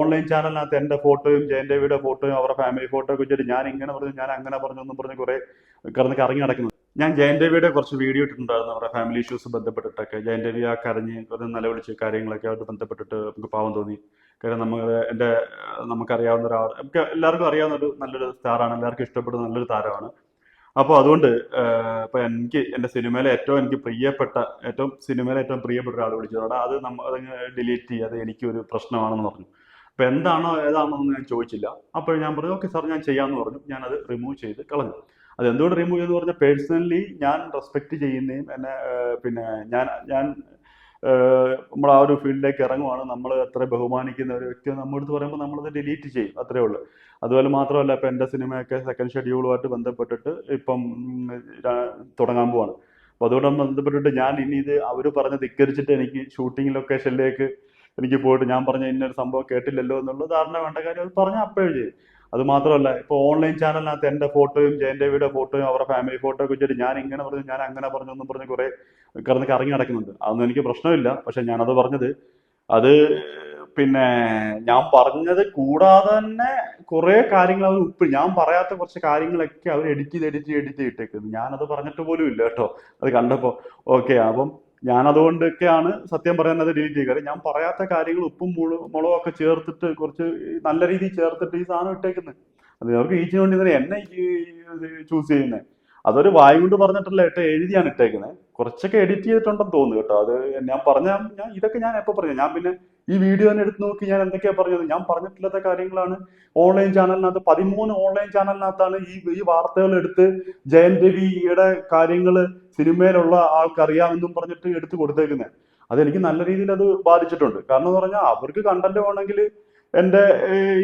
Online ചാനലിനകത്ത് എൻ്റെ ഫോട്ടോയും ജയൻ്റെ ഫോട്ടോയും അവരുടെ ഫാമിലി ഫോട്ടോ ഒക്കെ വെച്ചിട്ട് ഞാൻ ഇങ്ങനെ പറഞ്ഞു ഞാൻ അങ്ങനെ പറഞ്ഞു എന്നും പറഞ്ഞ് കുറെ കിടന്ന് കറങ്ങി നടക്കുന്നത്. ഞാൻ ജയൻ്റെ കുറച്ച് വീഡിയോ ഇട്ടിട്ടുണ്ടായിരുന്നു അവരുടെ ഫാമിലി ഇഷ്യൂസ് ബന്ധപ്പെട്ടിട്ടൊക്കെ. ജയൻ്റെ ആ കരഞ്ഞ് കുറേ നിലവിളിച്ച് കാര്യങ്ങളൊക്കെ ആയിട്ട് ബന്ധപ്പെട്ടിട്ട് നമുക്ക് പാവം തോന്നി. കാര്യം നമുക്കറിയാവുന്ന ഒരാൾ, നമുക്ക് എല്ലാവർക്കും അറിയാവുന്ന ഒരു നല്ലൊരു സ്റ്റാറാണ്, എല്ലാവർക്കും ഇഷ്ടപ്പെടുന്ന നല്ലൊരു താരമാണ്. അപ്പോൾ അതുകൊണ്ട് ഇപ്പൊ എനിക്ക് എൻ്റെ സിനിമയിലെ ഏറ്റവും പ്രിയപ്പെട്ട ഒരാൾ വിളിച്ചതാണ്. അതങ്ങ് ഡിലീറ്റ് ചെയ്യുക, അത് എനിക്കൊരു പ്രശ്നമാണെന്ന് പറഞ്ഞു. അപ്പൊ ഏതാണോ എന്ന് ഞാൻ ചോദിച്ചില്ല. അപ്പോൾ ഞാൻ പറഞ്ഞു ഓക്കെ സാർ ഞാൻ ചെയ്യാമെന്ന് പറഞ്ഞു. ഞാനത് റിമൂവ് ചെയ്ത് കളഞ്ഞു. അത് എന്തുകൊണ്ട് റിമൂവ് ചെയ്തെന്ന് പറഞ്ഞാൽ പേഴ്സണലി ഞാൻ റെസ്പെക്ട് ചെയ്യുന്നതും എന്നെ പിന്നെ ഞാൻ നമ്മൾ ആ ഒരു ഫീൽഡിലേക്ക് ഇറങ്ങുവാണ്, നമ്മൾ അത്ര ബഹുമാനിക്കുന്ന ഒരു വ്യക്തി നമ്മുടെ അടുത്ത് പറയുമ്പോൾ നമ്മളത് ഡിലീറ്റ് ചെയ്യും, അത്രേ ഉള്ളൂ. അതുപോലെ മാത്രമല്ല ഇപ്പം എൻ്റെ സിനിമയൊക്കെ സെക്കൻഡ് ഷെഡ്യൂളുമായിട്ട് ബന്ധപ്പെട്ടിട്ട് ഇപ്പം തുടങ്ങാൻ പോവാണ്. അപ്പോൾ അതുകൊണ്ട് ബന്ധപ്പെട്ടിട്ട് ഞാൻ ഇനി ഇത് അവർ പറഞ്ഞ് ധിക്കരിച്ചിട്ട് എനിക്ക് ഷൂട്ടിംഗ് ലൊക്കേഷനിലേക്ക് എനിക്ക് പോയിട്ട് ഞാൻ പറഞ്ഞ ഇന്നൊരു സംഭവം കേട്ടില്ലല്ലോ എന്നുള്ള ധാരണ വേണ്ട. കാര്യം അത് പറഞ്ഞാൽ അപ്പോഴും ചെയ്യും. അത് മാത്രമല്ല ഇപ്പോൾ ഓൺലൈൻ ചാനലിനകത്ത് എൻ്റെ ഫോട്ടോയും ജയൻ്റെ ഫോട്ടോയും അവരുടെ ഫാമിലി ഫോട്ടോ ഒക്കെ വെച്ചിട്ട് ഞാൻ ഇങ്ങനെ പറഞ്ഞു ഞാൻ അങ്ങനെ പറഞ്ഞു എന്നും പറഞ്ഞ് കുറെ കിടന്ന് കറങ്ങി നടക്കുന്നുണ്ട്. അതൊന്നും എനിക്ക് പ്രശ്നമില്ല. പക്ഷെ ഞാനത് പറഞ്ഞത് അത് പിന്നെ ഞാൻ പറഞ്ഞത് കൂടാതെ തന്നെ കുറെ കാര്യങ്ങൾ ഞാൻ പറയാത്ത കുറച്ച് കാര്യങ്ങളൊക്കെ അവർ എഡിറ്റ് ഇട്ടേക്കുന്നത്. ഞാനത് പറഞ്ഞിട്ട് പോലും ഇല്ല കേട്ടോ. അത് കണ്ടപ്പോൾ ഓക്കെ. അപ്പം ഞാനതുകൊണ്ടൊക്കെയാണ് സത്യം പറയാൻ അത് ഡിലീറ്റ് ചെയ്യുക. ഞാൻ പറയാത്ത കാര്യങ്ങൾ ഉപ്പും മുളകും ഒക്കെ ചേർത്തിട്ട് കുറച്ച് നല്ല രീതിയിൽ ചേർത്തിട്ട് ഈ സാധനം ഇട്ടേക്കുന്നത്. അത് അവർക്ക് ഈച്ചിന് വേണ്ടി തന്നെ എന്നെ ചൂസ് ചെയ്യുന്നത്. അതൊരു വായ കൊണ്ട് പറഞ്ഞിട്ടല്ല എഴുതിയാണ് ഇട്ടേക്കുന്നത്. കുറച്ചൊക്കെ എഡിറ്റ് ചെയ്തിട്ടുണ്ടെന്ന് തോന്നുന്നു കേട്ടോ. അത് ഇതൊക്കെ ഞാൻ എപ്പോൾ പറഞ്ഞു. ഞാൻ പിന്നെ ഈ വീഡിയോ തന്നെ എടുത്ത് നോക്കി ഞാൻ എന്തൊക്കെയാ പറഞ്ഞത്. ഞാൻ പറഞ്ഞിട്ടില്ലാത്ത കാര്യങ്ങളാണ് ഓൺലൈൻ ചാനലിനകത്ത് 13 ഓൺലൈൻ ചാനലിനകത്താണ് ഈ വാർത്തകൾ എടുത്ത് ജയൻ രവിയുടെ കാര്യങ്ങൾ സിനിമയിലുള്ള ആൾക്കറിയാമെന്നും പറഞ്ഞിട്ട് എടുത്ത് കൊടുത്തേക്കുന്നത്. അതെനിക്ക് നല്ല രീതിയിൽ അത് ബാധിച്ചിട്ടുണ്ട്. കാരണം എന്ന് പറഞ്ഞാൽ അവർക്ക് കണ്ടന്റ് വേണമെങ്കിൽ എൻ്റെ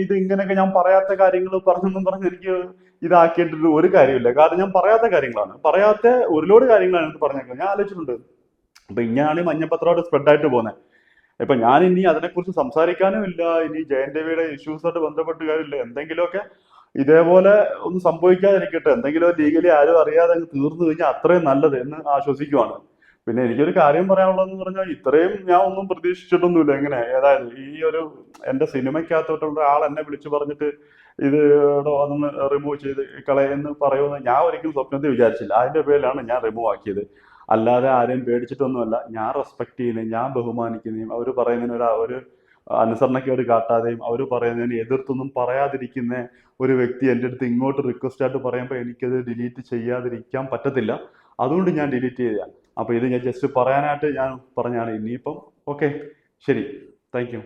ഇത് ഇങ്ങനെയൊക്കെ ഞാൻ പറയാത്ത കാര്യങ്ങൾ പറഞ്ഞെന്നും പറഞ്ഞ് എനിക്ക് ഇതാക്കിയിട്ടൊരു ഒരു കാര്യമില്ല. കാരണം ഞാൻ പറയാത്ത കാര്യങ്ങളാണ്, പറയാത്ത ഒരുപാട് കാര്യങ്ങളാണ് എനിക്ക് പറഞ്ഞേക്കുന്നത്. ഞാൻ ആലോചിച്ചിട്ടുണ്ട്. അപ്പൊ ഇങ്ങനെയാണ് ഈ മഞ്ഞപ്പത്രമായിട്ട് സ്പ്രെഡായിട്ട് പോകുന്നത്. ഇപ്പൊ ഞാൻ ഇനി അതിനെക്കുറിച്ച് സംസാരിക്കാനും ഇല്ല. ഇനി ജയൻ രവിയുടെ ഇഷ്യൂസായിട്ട് ബന്ധപ്പെട്ട് കാര്യമില്ല. എന്തെങ്കിലുമൊക്കെ ഇതേപോലെ ഒന്നും സംഭവിക്കാതിരിക്കട്ടെ, എന്തെങ്കിലും ലീഗലി ആരും അറിയാതെ അങ്ങ് തീർന്നു കഴിഞ്ഞാൽ അത്രയും നല്ലത് എന്ന് ആശ്വസിക്കുവാണ്. പിന്നെ എനിക്കൊരു കാര്യം പറയാനുള്ളതെന്ന് പറഞ്ഞാൽ ഇത്രയും ഞാൻ ഒന്നും പ്രതീക്ഷിച്ചിട്ടൊന്നുമില്ല. എങ്ങനെ ഏതായാലും ഈ ഒരു എൻ്റെ സിനിമയ്ക്കകത്തോട്ടുള്ള ആൾ എന്നെ വിളിച്ചു പറഞ്ഞിട്ട് ഇത് അതൊന്ന് റിമൂവ് ചെയ്ത് കളയെന്ന് പറയുമെന്ന് ഞാൻ ഒരിക്കലും സ്വപ്നത്തിൽ വിചാരിച്ചില്ല. അതിന്റെ പേരിലാണ് ഞാൻ റിമൂവ് ആക്കിയത്. അല്ലാതെ ആരെയും പേടിച്ചിട്ടൊന്നുമല്ല. ഞാൻ റെസ്പെക്ട് ചെയ്യുന്നതും ഞാൻ ബഹുമാനിക്കുന്നതും അവർ പറയുന്നതിന് ഒരു അനുസരണക്കേട് കാട്ടാതെയും അവർ പറയുന്നതിന് എതിർത്തൊന്നും പറയാതിരിക്കുന്ന ഒരു വ്യക്തി എൻ്റെ അടുത്ത് ഇങ്ങോട്ട് റിക്വസ്റ്റ് ആയിട്ട് പറയുമ്പോൾ എനിക്കത് ഡിലീറ്റ് ചെയ്യാതിരിക്കാൻ പറ്റത്തില്ല. അതുകൊണ്ട് ഞാൻ ഡിലീറ്റ് ചെയ്തതാണ്. അപ്പോൾ ഇത് ഞാൻ ജസ്റ്റ് പറയാനായിട്ട് ഞാൻ പറഞ്ഞാണ്. ഇനിയിപ്പം ഓക്കെ, ശരി, താങ്ക് യു.